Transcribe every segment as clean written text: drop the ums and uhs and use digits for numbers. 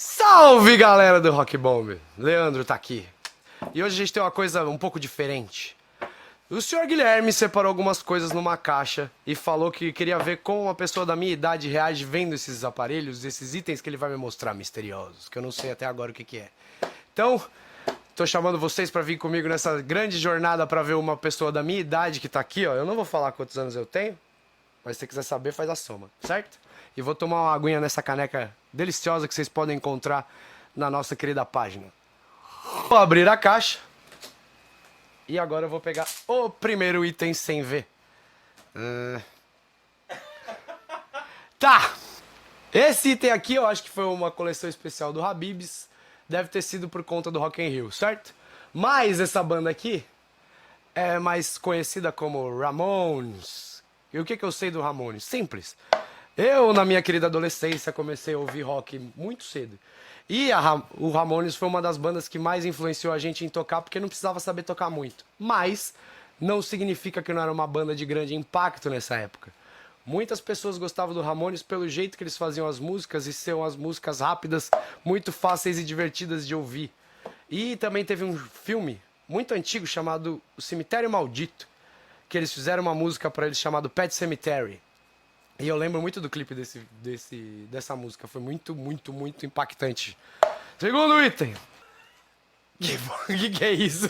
Salve, galera do Rock Bomb! Leandro tá aqui. E hoje a gente tem uma coisa um pouco diferente. O senhor Guilherme separou algumas coisas numa caixa e falou que queria ver como uma pessoa da minha idade reage vendo esses aparelhos, esses itens que ele vai me mostrar misteriosos, que eu não sei até agora o que é. Então, tô chamando vocês pra vir comigo nessa grande jornada pra ver uma pessoa da minha idade que tá aqui, ó. Eu não vou falar quantos anos eu tenho, mas se você quiser saber, faz a soma, certo? E vou tomar uma aguinha nessa caneca deliciosa que vocês podem encontrar na nossa querida página. Vou abrir a caixa. E agora eu vou pegar o primeiro item sem ver. Tá! Esse item aqui eu acho que foi uma coleção especial do Habib's. Deve ter sido por conta do Rock in Rio, certo? Mas essa banda aqui é mais conhecida como Ramones. E o que eu sei do Ramones? Simples. Eu, na minha querida adolescência, comecei a ouvir rock muito cedo. E o Ramones foi uma das bandas que mais influenciou a gente em tocar, porque não precisava saber tocar muito. Mas não significa que não era uma banda de grande impacto nessa época. Muitas pessoas gostavam do Ramones pelo jeito que eles faziam as músicas e são as músicas rápidas, muito fáceis e divertidas de ouvir. E também teve um filme muito antigo chamado O Cemitério Maldito, que eles fizeram uma música para eles chamado Pet Sematary. E eu lembro muito do clipe dessa música. Foi muito, muito, muito impactante. Segundo item. Que é isso?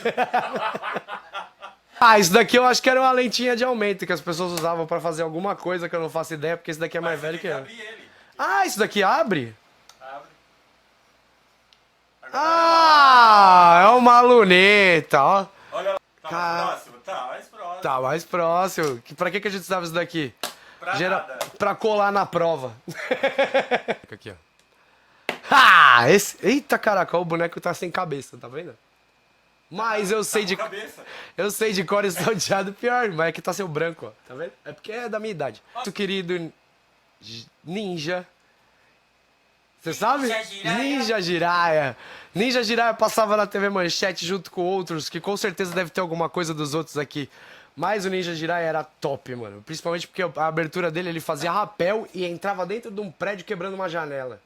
Ah, isso daqui eu acho que era uma lentinha de aumento que as pessoas usavam pra fazer alguma coisa que eu não faço ideia, porque esse daqui é mais velho que eu. Ah, isso daqui abre? Abre. Ah, é uma luneta, ó. Olha lá, tá Cara- mais próximo? Tá mais próximo. Tá mais próximo. Pra que a gente usava isso daqui? Pra nada. Pra colar na prova. Aqui, ó. Ah, eita, caraca, o boneco tá sem cabeça, tá vendo? Mas eu sei de... Cabeça. Eu sei de cor e salteado pior, mas aqui tá seu branco, ó. Tá vendo? É porque é da minha idade. Nosso querido Ninja. Você sabe? Jiraiya. Ninja Jiraiya. Ninja Jiraiya passava na TV Manchete junto com outros, que com certeza deve ter alguma coisa dos outros aqui. Mas o Ninja Jiraiya era top, mano. Principalmente porque a abertura dele, ele fazia rapel e entrava dentro de um prédio quebrando uma janela.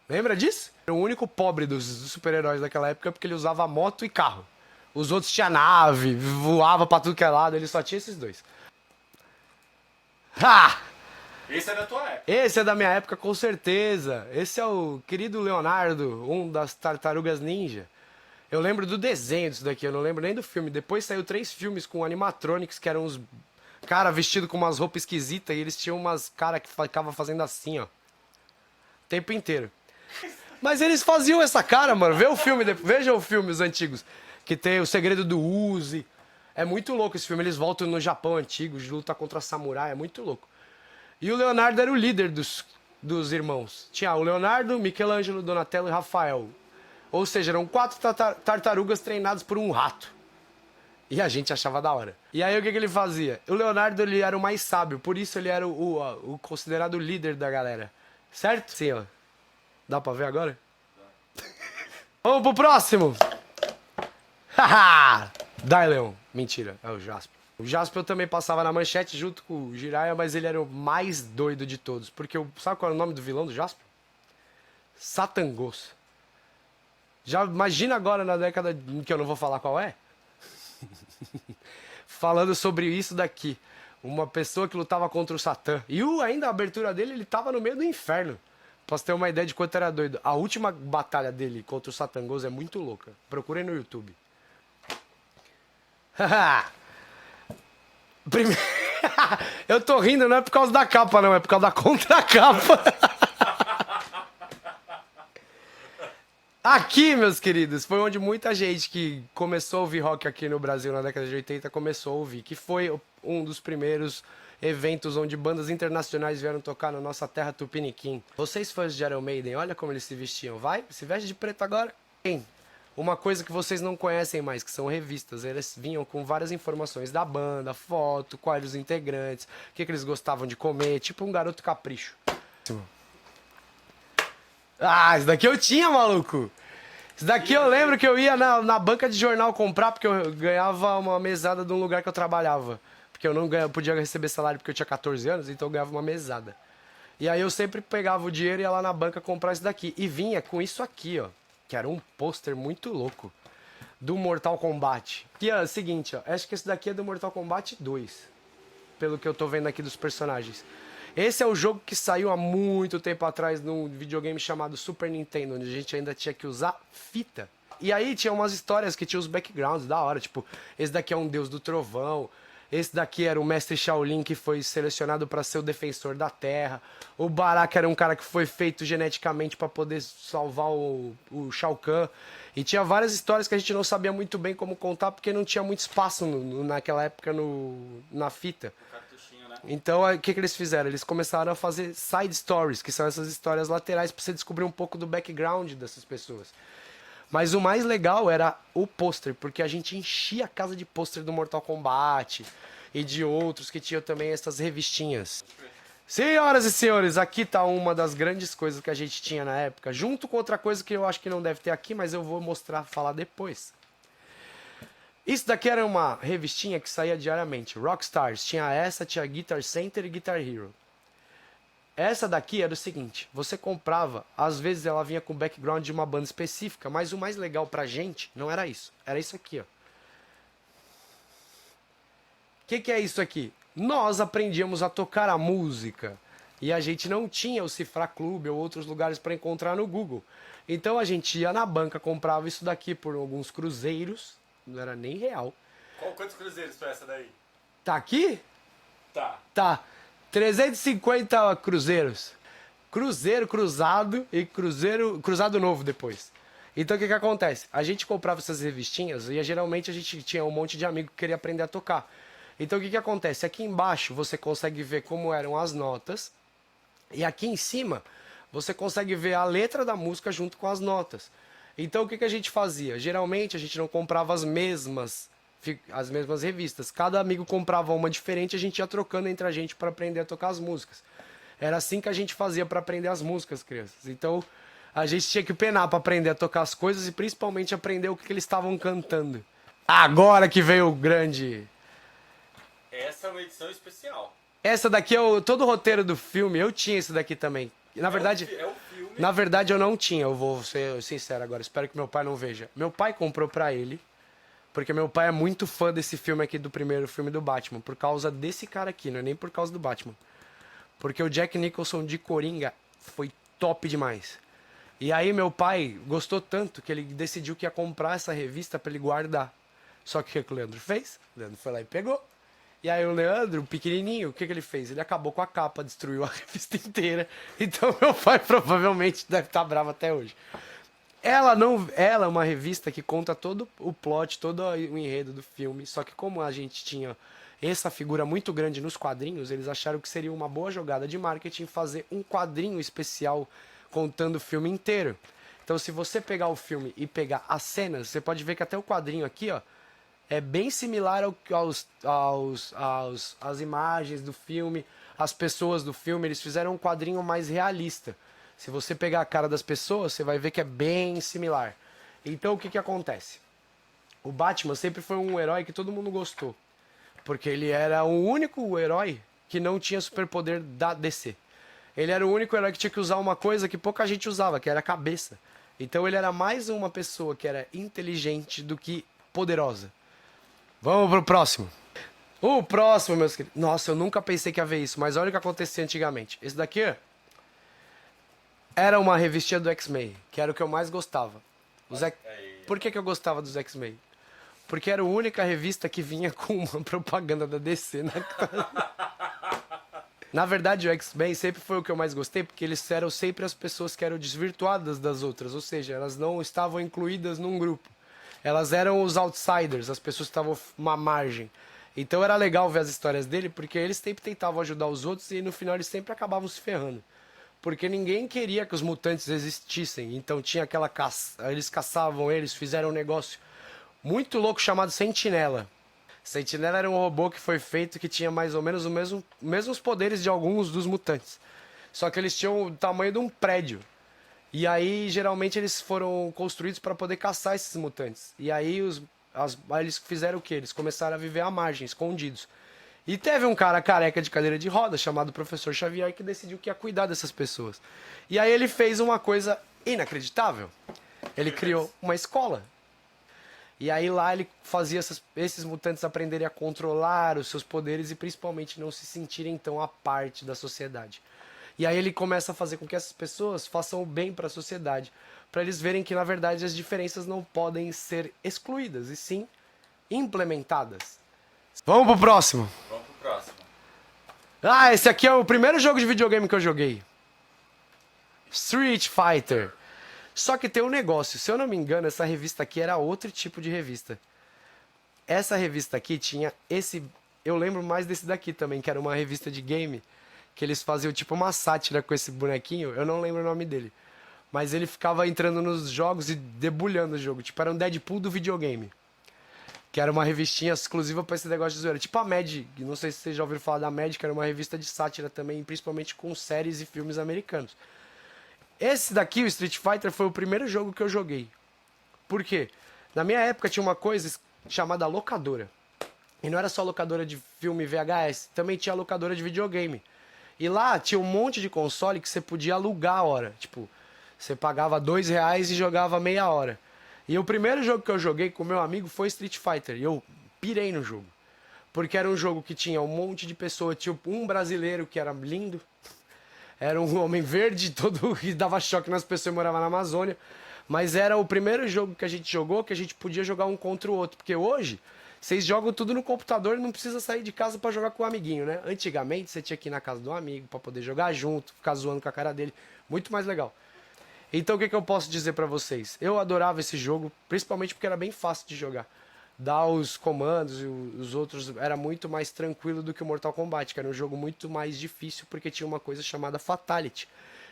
Lembra disso? Era o único pobre dos super-heróis daquela época porque ele usava moto e carro. Os outros tinham nave, voava pra tudo que é lado, ele só tinha esses dois. Ha! Esse é da tua época. Esse é da minha época, com certeza. Esse é o querido Leonardo, um das Tartarugas Ninja. Eu lembro do desenho disso daqui, eu não lembro nem do filme. Depois saiu 3 filmes com animatronics, que eram uns cara vestido com umas roupas esquisitas, e eles tinham umas cara que ficavam fazendo assim, ó. O tempo inteiro. Mas eles faziam essa cara, mano. Veja o filme, os antigos. Que tem O Segredo do Uzi. É muito louco esse filme. Eles voltam no Japão antigo, de luta contra samurai. É muito louco. E o Leonardo era o líder dos irmãos. Tinha o Leonardo, Michelangelo, Donatello e Rafael. Ou seja, eram 4 tartarugas treinados por um rato. E a gente achava da hora. E aí o que ele fazia? O Leonardo ele era o mais sábio, por isso ele era o considerado líder da galera. Certo? Sim, ó. Dá pra ver agora? Vamos pro próximo! Haha! Daileon. Mentira, é o Jaspion. O Jaspion também passava na Manchete junto com o Jiraiya, mas ele era o mais doido de todos. Porque sabe qual é o nome do vilão do Jaspion? Satangos. Já imagina agora na década que eu não vou falar qual é? Falando sobre isso daqui. Uma pessoa que lutava contra o Satã. E ainda a abertura dele, ele tava no meio do inferno. Pra você ter uma ideia de quanto era doido. A última batalha dele contra o Satangos é muito louca. Procurem no YouTube. Primeiro... Eu tô rindo, não é por causa da capa, não. É por causa da contracapa. Aqui, meus queridos, foi onde muita gente que começou a ouvir rock aqui no Brasil na década de 80 começou a ouvir. Que foi um dos primeiros eventos onde bandas internacionais vieram tocar na nossa terra Tupiniquim. Vocês fãs de Iron Maiden, olha como eles se vestiam. Vai, se veste de preto agora. Tem uma coisa que vocês não conhecem mais, que são revistas. Eles vinham com várias informações da banda, foto, quais os integrantes, o que eles gostavam de comer, tipo um garoto capricho. Ah, isso daqui eu tinha, maluco! Isso daqui eu lembro que eu ia na banca de jornal comprar, porque eu ganhava uma mesada de um lugar que eu trabalhava. Porque eu não podia receber salário porque eu tinha 14 anos, então eu ganhava uma mesada. E aí eu sempre pegava o dinheiro e ia lá na banca comprar isso daqui. E vinha com isso aqui, ó. Que era um pôster muito louco. Do Mortal Kombat. Que é o seguinte, ó. Acho que esse daqui é do Mortal Kombat 2. Pelo que eu tô vendo aqui dos personagens. Esse é o jogo que saiu há muito tempo atrás num videogame chamado Super Nintendo, onde a gente ainda tinha que usar fita. E aí tinha umas histórias que tinha os backgrounds da hora, tipo, esse daqui é um deus do trovão, esse daqui era o mestre Shaolin que foi selecionado para ser o defensor da terra, o Baraka era um cara que foi feito geneticamente para poder salvar o Shao Kahn. E tinha várias histórias que a gente não sabia muito bem como contar, porque não tinha muito espaço naquela época na fita. Então, o que eles fizeram? Eles começaram a fazer side stories, que são essas histórias laterais para você descobrir um pouco do background dessas pessoas. Mas o mais legal era o pôster, porque a gente enchia a casa de pôster do Mortal Kombat e de outros que tinham também essas revistinhas. Senhoras e senhores, aqui tá uma das grandes coisas que a gente tinha na época, junto com outra coisa que eu acho que não deve ter aqui, mas eu vou mostrar, falar depois. Isso daqui era uma revistinha que saía diariamente. Rockstars. Tinha essa, tinha Guitar Center e Guitar Hero. Essa daqui era o seguinte. Você comprava, às vezes ela vinha com o background de uma banda específica, mas o mais legal pra gente não era isso. Era isso aqui, ó. O que é isso aqui? Nós aprendíamos a tocar a música. E a gente não tinha o Cifra Clube ou outros lugares para encontrar no Google. Então a gente ia na banca, comprava isso daqui por alguns cruzeiros. Não era nem real. Quantos cruzeiros foi essa daí? Tá aqui? Tá. Tá. 350 cruzeiros. Cruzeiro cruzado e cruzeiro cruzado novo depois. Então o que acontece? A gente comprava essas revistinhas e geralmente a gente tinha um monte de amigo que queria aprender a tocar. Então o que acontece? Aqui embaixo você consegue ver como eram as notas. E aqui em cima você consegue ver a letra da música junto com as notas. Então o que a gente fazia? Geralmente a gente não comprava as mesmas revistas. Cada amigo comprava uma diferente e a gente ia trocando entre a gente para aprender a tocar as músicas. Era assim que a gente fazia para aprender as músicas, crianças. Então a gente tinha que penar para aprender a tocar as coisas e principalmente aprender o que eles estavam cantando. Agora que veio o grande... Essa é uma edição especial. Essa daqui é todo o roteiro do filme. Eu tinha isso daqui também. Na verdade... É o filme. Na verdade eu não tinha, eu vou ser sincero agora, espero que meu pai não veja. Meu pai comprou pra ele, porque meu pai é muito fã desse filme aqui, do primeiro filme do Batman, por causa desse cara aqui, não é nem por causa do Batman. Porque o Jack Nicholson de Coringa foi top demais. E aí meu pai gostou tanto que ele decidiu que ia comprar essa revista pra ele guardar. Só que o que o Leandro fez? O Leandro foi lá e pegou. E aí o Leandro, pequenininho, o que ele fez? Ele acabou com a capa, destruiu a revista inteira. Então meu pai provavelmente deve estar bravo até hoje. Ela é uma revista que conta todo o plot, todo o enredo do filme. Só que como a gente tinha essa figura muito grande nos quadrinhos, eles acharam que seria uma boa jogada de marketing fazer um quadrinho especial contando o filme inteiro. Então se você pegar o filme e pegar as cenas, você pode ver que até o quadrinho aqui, ó, é bem similar às imagens do filme, às pessoas do filme. Eles fizeram um quadrinho mais realista. Se você pegar a cara das pessoas, você vai ver que é bem similar. Então o que acontece? O Batman sempre foi um herói que todo mundo gostou. Porque ele era o único herói que não tinha superpoder da DC. Ele era o único herói que tinha que usar uma coisa que pouca gente usava, que era a cabeça. Então ele era mais uma pessoa que era inteligente do que poderosa. Vamos pro próximo. O próximo, meus queridos. Nossa, eu nunca pensei que ia ver isso, mas olha o que acontecia antigamente. Esse daqui era uma revistinha do X-Men, que era o que eu mais gostava. Por que eu gostava dos X-Men? Porque era a única revista que vinha com uma propaganda da DC na cara. Na verdade, o X-Men sempre foi o que eu mais gostei, porque eles eram sempre as pessoas que eram desvirtuadas das outras, ou seja, elas não estavam incluídas num grupo. Elas eram os outsiders, as pessoas que estavam uma margem. Então era legal ver as histórias dele, porque eles sempre tentavam ajudar os outros e no final eles sempre acabavam se ferrando. Porque ninguém queria que os mutantes existissem, então tinha aquela caça, eles caçavam eles, fizeram um negócio muito louco chamado Sentinela. Sentinela era um robô que foi feito que tinha mais ou menos os mesmos poderes de alguns dos mutantes. Só que eles tinham o tamanho de um prédio. E aí, geralmente, eles foram construídos para poder caçar esses mutantes. E aí, eles fizeram o quê? Eles começaram a viver à margem, escondidos. E teve um cara careca de cadeira de roda, chamado Professor Xavier, que decidiu que ia cuidar dessas pessoas. E aí ele fez uma coisa inacreditável. Ele criou uma escola. E aí lá ele fazia esses mutantes aprenderem a controlar os seus poderes e principalmente não se sentirem tão à parte da sociedade. E aí ele começa a fazer com que essas pessoas façam o bem para a sociedade, para eles verem que na verdade as diferenças não podem ser excluídas, e sim implementadas. Vamos pro próximo. Vamos pro próximo. Ah, esse aqui é o primeiro jogo de videogame que eu joguei. Street Fighter. Só que tem um negócio, se eu não me engano, essa revista aqui era outro tipo de revista. Essa revista aqui tinha esse... Eu lembro mais desse daqui também, que era uma revista de game, que eles faziam tipo uma sátira com esse bonequinho, eu não lembro o nome dele. Mas ele ficava entrando nos jogos e debulhando o jogo, tipo era um Deadpool do videogame. Que era uma revistinha exclusiva pra esse negócio de zoeira. Tipo a Mad, não sei se vocês já ouviram falar da Mad, que era uma revista de sátira também, principalmente com séries e filmes americanos. Esse daqui, o Street Fighter, foi o primeiro jogo que eu joguei. Por quê? Na minha época tinha uma coisa chamada locadora. E não era só locadora de filme VHS, também tinha locadora de videogame. E lá tinha um monte de console que você podia alugar a hora. Tipo, você pagava R$2 e jogava meia hora. E o primeiro jogo que eu joguei com meu amigo foi Street Fighter. E eu pirei no jogo. Porque era um jogo que tinha um monte de pessoas. Tinha um brasileiro que era lindo. Era um homem verde todo que dava choque nas pessoas e morava na Amazônia. Mas era o primeiro jogo que a gente jogou que a gente podia jogar um contra o outro. Porque hoje, vocês jogam tudo no computador e não precisa sair de casa pra jogar com o amiguinho, né? Antigamente, você tinha que ir na casa do amigo pra poder jogar junto, ficar zoando com a cara dele. Muito mais legal. Então o que eu posso dizer pra vocês? Eu adorava esse jogo, principalmente porque era bem fácil de jogar. Dar os comandos e os outros era muito mais tranquilo do que o Mortal Kombat, que era um jogo muito mais difícil porque tinha uma coisa chamada Fatality.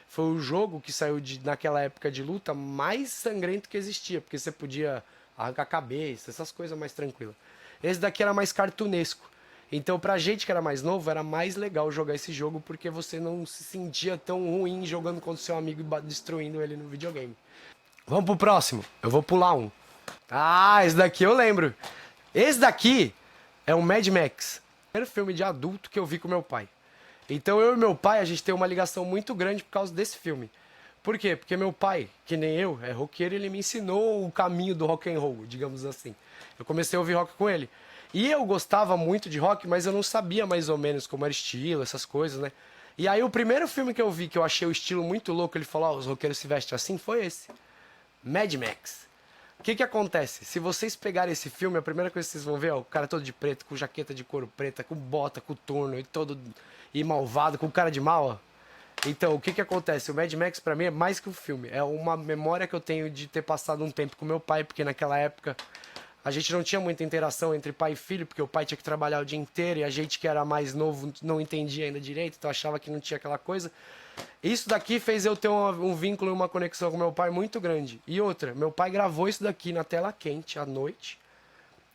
Foi o jogo que saiu naquela época de luta mais sangrento que existia, porque você podia arrancar a cabeça, essas coisas mais tranquilas. Esse daqui era mais cartunesco. Então pra gente que era mais novo, era mais legal jogar esse jogo porque você não se sentia tão ruim jogando contra o seu amigo e destruindo ele no videogame. Vamos pro próximo. Eu vou pular um. Ah, esse daqui eu lembro. Esse daqui é um Mad Max. Primeiro filme de adulto que eu vi com meu pai. Então eu e meu pai, a gente tem uma ligação muito grande por causa desse filme. Por quê? Porque meu pai, que nem eu, é roqueiro, ele me ensinou o caminho do rock and roll, digamos assim. Eu comecei a ouvir rock com ele. E eu gostava muito de rock, mas eu não sabia mais ou menos como era estilo, essas coisas, né? E aí o primeiro filme que eu vi, que eu achei o estilo muito louco, ele falou, ó, os roqueiros se vestem assim, foi esse. Mad Max. O que acontece? Se vocês pegarem esse filme, a primeira coisa que vocês vão ver é o cara todo de preto, com jaqueta de couro preta, com bota, com turno e malvado, com cara de mal, ó. Então, o que acontece? O Mad Max pra mim é mais que um filme. É uma memória que eu tenho de ter passado um tempo com meu pai, porque naquela época a gente não tinha muita interação entre pai e filho, porque o pai tinha que trabalhar o dia inteiro e a gente que era mais novo não entendia ainda direito, então achava que não tinha aquela coisa. Isso daqui fez eu ter um vínculo e uma conexão com meu pai muito grande. E outra, meu pai gravou isso daqui na tela quente à noite,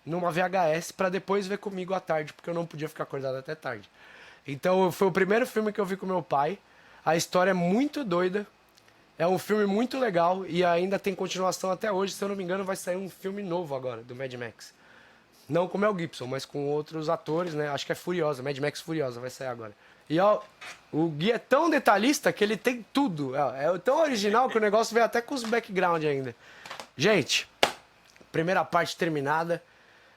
numa VHS, pra depois ver comigo à tarde, porque eu não podia ficar acordado até tarde. Então foi o primeiro filme que eu vi com meu pai. A história é muito doida. É um filme muito legal e ainda tem continuação até hoje. Se eu não me engano, vai sair um filme novo agora, do Mad Max. Não com o Mel Gibson, mas com outros atores, né? Acho que é Furiosa, Mad Max Furiosa vai sair agora. E ó, o Gui é tão detalhista que ele tem tudo. É tão original que o negócio veio até com os background ainda. Gente, primeira parte terminada.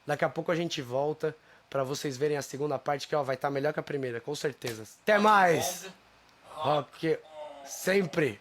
Daqui a pouco a gente volta pra vocês verem a segunda parte, que ó, vai estar melhor que a primeira, com certeza. Até mais! Rock sempre!